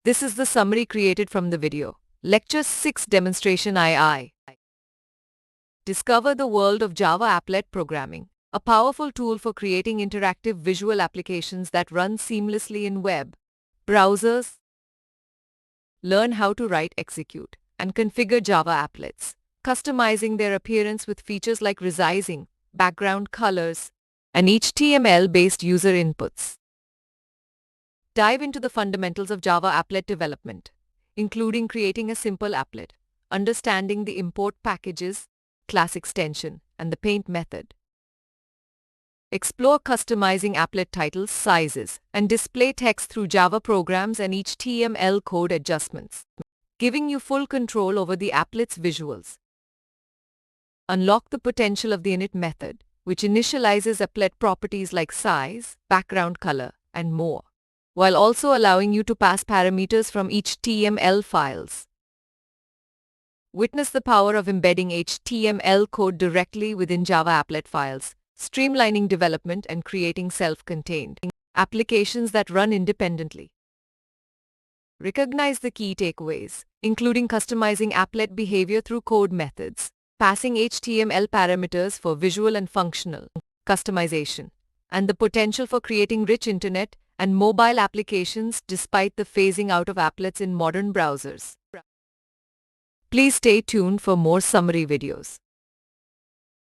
This is the summary created from the video. Lecture 6 Demonstration II. Discover the world of Java Applet Programming, a powerful tool for creating interactive visual applications that run seamlessly in web browsers. Learn how to write, execute, and configure Java applets, customizing their appearance with features like resizing, background colors, and HTML-based user inputs. Dive into the fundamentals of Java applet development, including creating a simple applet, understanding the import packages, class extension, and the paint method. Explore customizing applet titles, sizes, and display text through Java programs and HTML code adjustments, giving you full control over the applet's visuals. Unlock the potential of the init method, which initializes applet properties like size, background color, and more, while also allowing you to pass parameters from HTML files. Witness the power of embedding HTML code directly within Java applet files, streamlining development and creating self-contained applications that run independently. Recognize the key takeaways, including customizing applet behavior through code methods, passing HTML parameters for visual and functional customization, and the potential for creating rich internet and mobile applications despite the phasing out of applets in modern browsers. Please stay tuned for more summary videos.